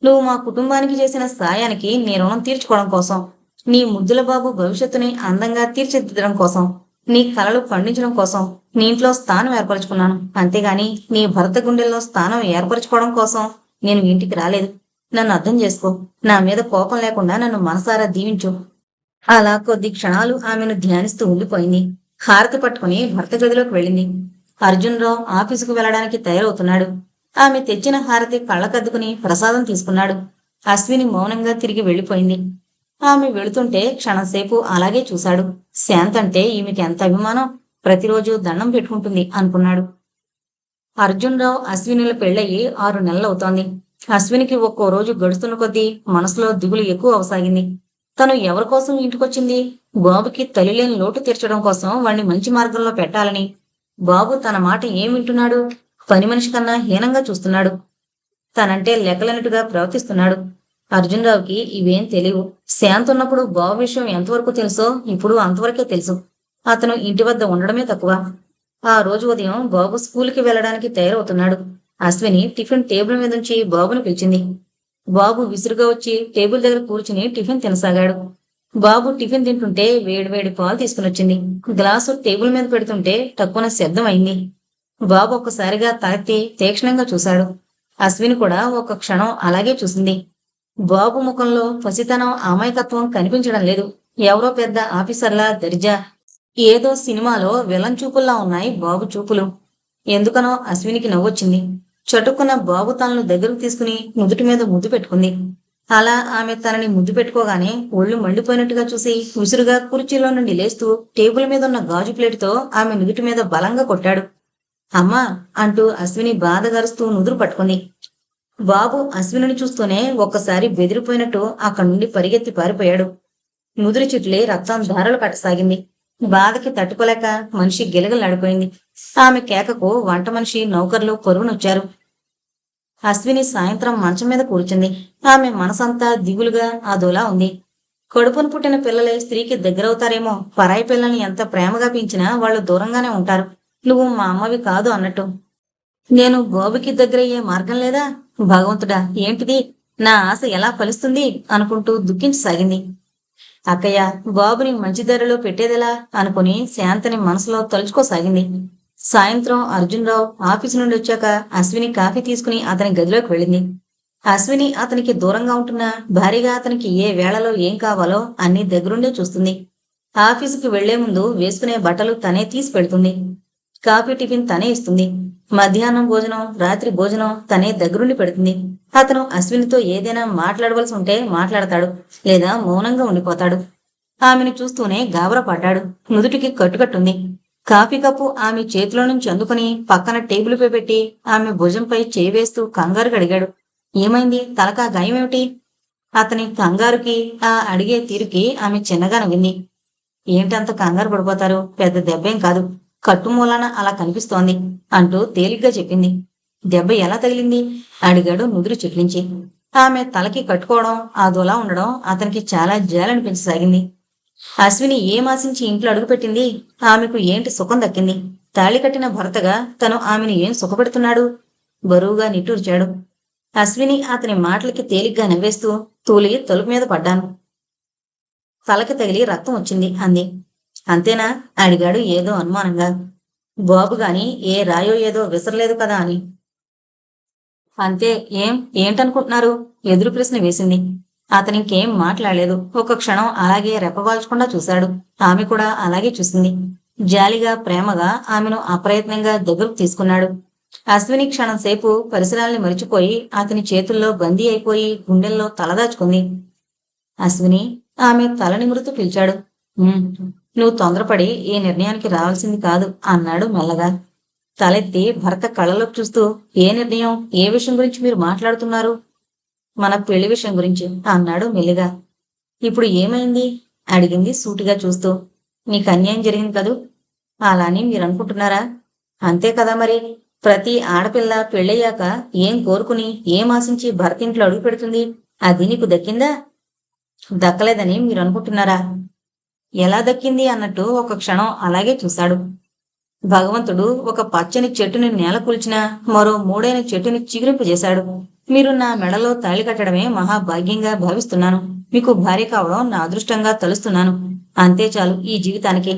నువ్వు మా కుటుంబానికి చేసిన సాయానికి నీ రుణం తీర్చుకోవడం కోసం, నీ ముద్దుల బాబు భవిష్యత్తుని అందంగా తీర్చిదిద్దడం కోసం, నీ కలలు పండించడం కోసం నీ ఇంట్లో స్థానం ఏర్పరచుకున్నాను. అంతేగాని నీ భర్త గుండెల్లో స్థానం ఏర్పరచుకోవడం కోసం నేను ఇంటికి రాలేదు. నన్ను అర్థం చేసుకో. నా మీద కోపం లేకుండా నన్ను మనసారా దీవించు. అలా కొద్ది క్షణాలు ఆమెను ధ్యానిస్తూ ఉండిపోయింది. హారతి పట్టుకుని భర్త గదిలోకి వెళ్ళింది. అర్జున్రావు ఆఫీసుకు వెళ్లడానికి తయారవుతున్నాడు. ఆమె తెచ్చిన హారతి కళ్ళకద్దుకుని ప్రసాదం తీసుకున్నాడు. అశ్విని మౌనంగా తిరిగి వెళ్ళిపోయింది. ఆమె వెళుతుంటే క్షణంసేపు అలాగే చూశాడు. శాంతంటే ఈమెకి ఎంత అభిమానం, ప్రతిరోజు దండం పెట్టుకుంటుంది అనుకున్నాడు. అర్జున్రావు అశ్వినిల పెళ్ళయి 6 నెలలవుతోంది. అశ్వినికి ఒక్కో రోజు గడుస్తున్న కొద్దీ మనసులో దిగులు ఎక్కువ అవసాగింది. తను ఎవరి కోసం ఇంటికొచ్చింది? బాబుకి తల్లిలేని లోటు తీర్చడం కోసం వాణ్ణి మంచి మార్గంలో పెట్టాలని. బాబు తన మాట ఏం వింటున్నాడు? పని మనిషి కన్నా హీనంగా చూస్తున్నాడు. తనంటే లెక్కలన్నట్టుగా ప్రవర్తిస్తున్నాడు. అర్జున్రావుకి ఇవేం తెలియవు. శాంత ఉన్నప్పుడు బాబు విషయం ఎంతవరకు తెలుసో ఇప్పుడు అంతవరకే తెలుసు. అతను ఇంటి వద్ద ఉండడమే తక్కువ. ఆ రోజు ఉదయం బాబు స్కూల్కి వెళ్లడానికి తయారవుతున్నాడు. అశ్విని టిఫిన్ టేబుల్ మీద నుంచి బాబును పిలిచింది. బాబు విసురుగా వచ్చి టేబుల్ దగ్గర కూర్చుని టిఫిన్ తినసాగాడు. బాబు టిఫిన్ తింటుంటే వేడివేడి పాలు తీసుకునొచ్చింది. గ్లాసు టేబుల్ మీద పెడుతుంటే టక్కున శబ్దం అయింది. బాబు ఒక్కసారిగా తలెత్తి తీక్షణంగా చూశాడు. అశ్విని కూడా ఒక క్షణం అలాగే చూసింది. బాబు ముఖంలో పసితనం, అమాయకత్వం కనిపించడం లేదు. ఎవరో పెద్ద ఆఫీసర్లా దర్జా, ఏదో సినిమాలో విలన్ చూపుల్లా ఉన్నాయి బాబు చూపులు. ఎందుకనో అశ్వినికి నవ్వొచ్చింది. చటుక్కున బాబు తనను దగ్గరకు తీసుకుని నుదుటి మీద ముద్దు పెట్టుకుంది. అలా ఆమె తనని ముద్దు పెట్టుకోగానే ఒళ్ళు మండిపోయినట్టుగా చూసి ఉసురుగా కుర్చీలో నుండి లేస్తూ టేబుల్ మీద ఉన్న గాజు ప్లేటుతో ఆమె నుదుటి మీద బలంగా కొట్టాడు. అమ్మా అంటూ అశ్విని బాధగరుస్తూ నుదురు పట్టుకుంది. బాబు అశ్వినిని చూస్తూనే ఒక్కసారి బెదిరిపోయినట్టు అక్కడి నుండి పరిగెత్తి పారిపోయాడు. ముదురు చిట్లి రక్తం ధారలు కట్టసాగింది. బాధకి తట్టుకోలేక మనిషి గిలగలాడిపోయింది. ఆమె కేకకు వంట మనిషి నౌకర్లు పొరుగునొచ్చారు. అశ్విని సాయంత్రం మంచం మీద కూర్చుంది. ఆమె మనసంతా దిగులుగా అదోలా ఉంది. కడుపును పుట్టిన పిల్లలే స్త్రీకి దగ్గరవుతారేమో, పరాయి పిల్లల్ని ఎంత ప్రేమగా పెంచినా వాళ్ళు దూరంగానే ఉంటారు. నువ్వు మా అమ్మవి కాదు అన్నట్టు. నేను బాబుకి దగ్గరయ్యే మార్గం లేదా? భగవంతుడా, ఏంటిది? నా ఆశ ఎలా ఫలిస్తుంది అనుకుంటూ దుఃఖించసాగింది. అక్కయ్య, బాబుని మంచి ధరలో పెట్టేదెలా అనుకుని శాంతని మనసులో తలుచుకోసాగింది. సాయంత్రం అర్జున్రావు ఆఫీసు నుండి వచ్చాక అశ్విని కాఫీ తీసుకుని అతని గదిలోకి వెళ్ళింది. అశ్విని అతనికి దూరంగా ఉంటున్నా భారీగా అతనికి ఏ వేళలో ఏం కావాలో అన్ని దగ్గరుండే చూస్తుంది. ఆఫీసుకి వెళ్లే ముందు వేసుకునే బట్టలు తనే తీసి పెడుతుంది. కాఫీ టిఫిన్ తనే ఇస్తుంది. మధ్యాహ్నం భోజనం, రాత్రి భోజనం తనే దగ్గరుండి పెడుతుంది. అతను అశ్వినితో ఏదైనా మాట్లాడవలసి ఉంటే మాట్లాడతాడు, లేదా మౌనంగా ఉండిపోతాడు. ఆమెను చూస్తూనే గాబరా పడ్డాడు. నుదుటికి కట్టుకట్టుంది. కాఫీ కప్పు ఆమె చేతిలో నుంచి అందుకుని పక్కన టేబుల్పై పెట్టి ఆమె భుజంపై చేయి వేస్తూ కంగారుగా అడిగాడు. ఏమైంది? తలకా గాయమేమిటి? అతని కంగారుకి, ఆ అడిగే తీరుకి ఆమె చిన్నగా నవ్వింది. ఏంటంత కంగారు పడిపోతారు? పెద్ద దెబ్బేం కాదు, కట్టుమూలన అలా కనిపిస్తోంది అంటూ తేలిగ్గా చెప్పింది. దెబ్బ ఎలా తగిలింది? అడిగాడు నుదురు చిట్లించి. ఆమె తలకి కట్టుకోవడం, అదోలా ఉండడం అతనికి చాలా జాలనిపించసాగింది. అశ్విని ఏమాశించి ఇంట్లో అడుగుపెట్టింది? ఆమెకు ఏంటి సుఖం దక్కింది? తాళి కట్టిన భర్తగా తను ఆమెను ఏం సుఖపెడుతున్నాడు? బరువుగా నిట్టూర్చాడు. అశ్విని అతని మాటలకి తేలిగ్గా నవ్వేస్తూ, తూలి తలుపు మీద పడ్డాను. తలకి తగిలి రక్తం వచ్చింది అంది. అంతేనా? అడిగాడు ఏదో అనుమానంగా. బాబు గాని ఏ రాయో ఏదో విసరలేదు కదా అని. అంతే. ఏంటనుకుంటున్నారు? ఎదురు ప్రశ్న వేసింది. అతనికేం మాట్లాడలేదు. ఒక క్షణం అలాగే రెప్పవాల్చకుండా చూశాడు. ఆమె కూడా అలాగే చూసింది. జాలిగా, ప్రేమగా ఆమెను అప్రయత్నంగా దగ్గరకు తీసుకున్నాడు. అశ్విని క్షణం సేపు పరిసరాల్ని మరిచిపోయి అతని చేతుల్లో బందీ అయిపోయి గుండెల్లో తలదాచుకుంది. అశ్విని, ఆమె తల నిమురుతూ పిలిచాడు. నువ్వు తొందరపడి ఏ నిర్ణయానికి రావాల్సింది కాదు అన్నాడు మెల్లగా. తలెత్తి భర్త కళ్ళలోకి చూస్తూ, ఏ నిర్ణయం? ఏ విషయం గురించి మీరు మాట్లాడుతున్నారు? మన పెళ్లి విషయం గురించి అన్నాడు మెల్లిగా. ఇప్పుడు ఏమైంది? అడిగింది సూటిగా చూస్తూ. నీకు అన్యాయం జరిగింది కదూ? అలాని మీరనుకుంటున్నారా? అంతే కదా మరి. ప్రతి ఆడపిల్ల పెళ్ళయ్యాక ఏం కోరుకుని, ఏం ఆశించి భర్త ఇంట్లో అడుగు పెడుతుంది? అది నీకు దక్కిందా? దక్కలేదని మీరు అనుకుంటున్నారా? ఎలా దక్కింది అన్నట్టు ఒక క్షణం అలాగే చూశాడు. భగవంతుడు ఒక పచ్చని చెట్టుని నేల కూల్చినా మరో మూడైన చెట్టుని చిగురింపజేశాడు. మీరు నా మెడలో తాళి కట్టడమే మహాభాగ్యంగా భావిస్తున్నాను. మీకు భార్య కావడం నా అదృష్టంగా తలుస్తున్నాను. అంతే చాలు ఈ జీవితానికి.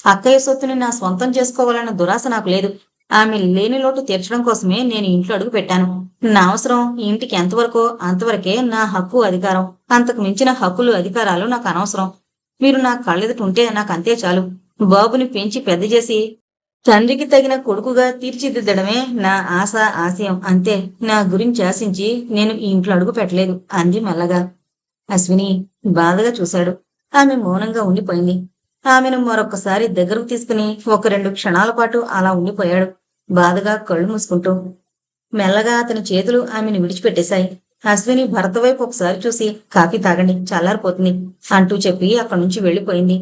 అక్కయ్య సొత్తుని నా స్వంతం చేసుకోవాలన్న దురాశ నాకు లేదు. ఆమె లేని లోటు తీర్చడం కోసమే నేను ఇంట్లో అడుగు పెట్టాను. నా అవసరం ఈ ఇంటికి ఎంతవరకో అంతవరకే నా హక్కు, అధికారం. అంతకు మించిన హక్కులు, అధికారాలు నాకు అనవసరం. మీరు నా కళ్ళెదుట ఉంటే నాకు అంతే చాలు. బాబుని పెంచి పెద్ద చేసి తండ్రికి తగిన కొడుకుగా తీర్చిదిద్దడమే నా ఆశ, ఆశయం. అంతే. నా గురించి ఆశించి నేను ఈ ఇంట్లో అడుగు పెట్టలేదు అంది మెల్లగా. అశ్విని బాధగా చూశాడు. ఆమె మౌనంగా ఉండిపోయింది. ఆమెను మరొక్కసారి దగ్గరకు తీసుకుని ఒక 2 క్షణాల పాటు అలా ఉండిపోయాడు, బాధగా కళ్ళు మూసుకుంటూ. మెల్లగా అతని చేతులు ఆమెను విడిచిపెట్టేశాయి. అశ్విని భర్త వైపు ఒకసారి చూసి, కాఫీ తాగండి, చల్లారిపోతుంది అంటూ చెప్పి అక్కడి నుంచి వెళ్లిపోయింది.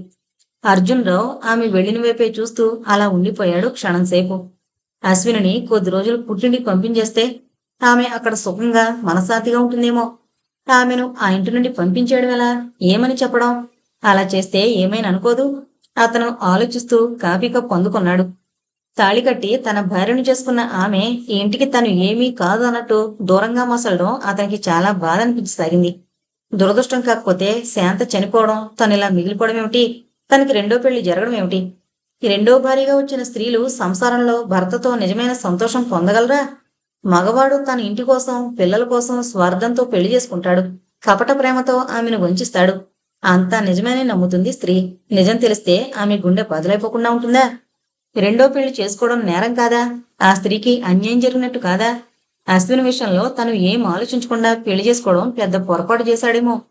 అర్జున్ రావు ఆమె వెళ్లిన వైపే చూస్తూ అలా ఉండిపోయాడు క్షణంసేపు. అశ్వినిని కొద్ది రోజులు పుట్టింటికి పంపించేస్తే ఆమె అక్కడ సుఖంగా, మనశ్శాంతిగా ఉంటుందేమో. ఆమెను ఆ ఇంటి నుండి పంపించేయడం ఎలా? ఏమని చెప్పడం? అలా చేస్తే ఏమైనా అనుకోదు? అతను ఆలోచిస్తూ కాఫీ కప్పు అందుకున్నాడు. తాళి కట్టి తన భార్యను చేసుకున్న ఆమె ఈ ఇంటికి తను ఏమీ కాదు అన్నట్టు దూరంగా మసలడం అతనికి చాలా బాధ అనిపించసాగింది. దురదృష్టం కాకపోతే శాంత చనిపోవడం, తను ఇలా మిగిలిపోవడం ఏమిటి? తనకి రెండో పెళ్లి జరగడం ఏమిటి? ఈ రెండో భార్యగా వచ్చిన స్త్రీలు సంసారంలో భర్తతో నిజమైన సంతోషం పొందగలరా? మగవాడు తన ఇంటి కోసం, పిల్లల కోసం స్వార్థంతో పెళ్లి చేసుకుంటాడు. కపట ప్రేమతో ఆమెను వంచిస్తాడు. అంతా నిజమేనే నమ్ముతుంది స్త్రీ. నిజం తెలిస్తే ఆమె గుండె బదులైపోకుండా ఉంటుందా? రెండో పెళ్లి చేసుకోవడం నేరం కాదా? ఆ స్త్రీకి అన్యాయం జరిగినట్టు కాదా? అశ్విని విషయంలో తను ఏం ఆలోచించకుండా పెళ్లి చేసుకోవడం పెద్ద పొరపాటు చేశాడేమో.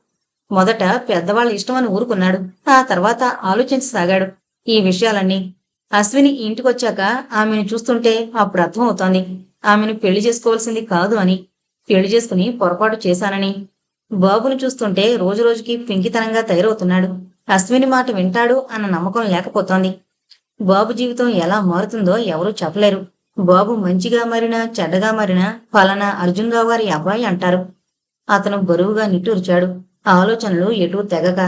మొదట పెద్దవాళ్ళ ఇష్టమని ఊరుకున్నాడు. ఆ తర్వాత ఆలోచించసాగాడు ఈ విషయాలన్నీ. అశ్విని ఇంటికొచ్చాక ఆమెను చూస్తుంటే అప్పుడు అర్థమవుతోంది ఆమెను పెళ్లి చేసుకోవాల్సింది కాదు అని, పెళ్లి చేసుకుని పొరపాటు చేశానని. బాబును చూస్తుంటే రోజురోజుకి పెంకితనంగా తయారవుతున్నాడు. అశ్విని మాట వింటాడు అన్న నమ్మకం లేకపోతోంది. బాబు జీవితం ఎలా మారుతుందో ఎవరూ చెప్పలేరు. బాబు మంచిగా మారినా చెడ్డగా మారినా ఫలానా అర్జునరావు గారి అబ్బాయి అంటారు. అతను బరువుగా నిట్టూర్చాడు. ఆలోచనలు ఎటూ తెగక.